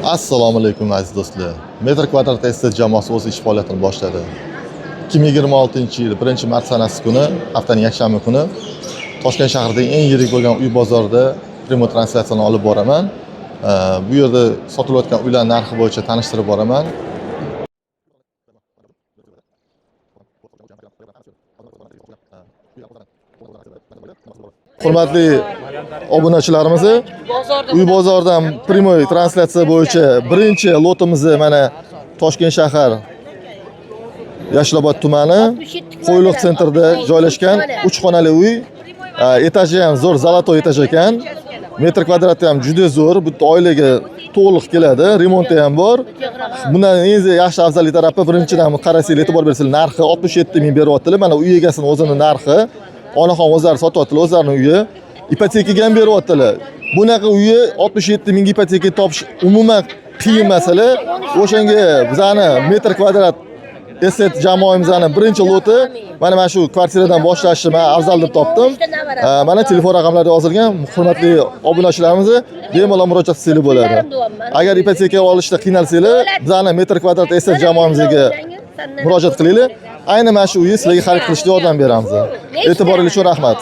Assalomu alaykum aziz do'stlar. Metr kvadrat estet jamoasi o'z ish faoliyatini boshladi. 2026-yil 1-mart sanasi kuni, haftaning yakshanba kuni Toshkent shahridagi eng yirik bo'lgan uy bozorida primo translyatsiyani olib boraman. Bu yerda sotilayotgan uylar narxi bo'yicha tanishtirib boraman. Hurmatli obunachilarimiz, uy bozordan primo translyatsiya bo'yicha birinchi lotimizni mana Toshkent shahar Yashnobod tumani Qo'yliq sentrida joylashgan 3 xonali uy, etaji ham zo'r, zolotoy etaj ekan. Metr kvadrati ham juda zo'r, bu oilaga to'liq keladi, remonti ham bor. Bundan eng yaxshi afzallik tarafi birinchidan qarasanglar, e'tibor bersanglar, narxi 67 ming beryaptilar. Mana uy egasini o'zining narxi, onaxon o'zlari sotyaptilar, o'zlarining uyi. Ipotekaga ham beryaptilar. Bunaqa uyni 67 ming ipoteka topish umuman qiyin masala. O'shanga bizani metr kvadrat esset jamoamizning birinchi loti mana shu kvartiradan boshlashni men afzal deb topdim. Mana telefon raqamlari yozilgan. Hurmatli obunachilarimiz bemalol murojaat qilsanglar bo'ladi. Agar ipoteka olishda qiynalsanglar, bizning metr kvadrat esset jamoamizga murojaat qilinglar. Ayni mana shu uyni sizlarga xarid qilishga yordam beramiz. E'tiboringiz uchun rahmat.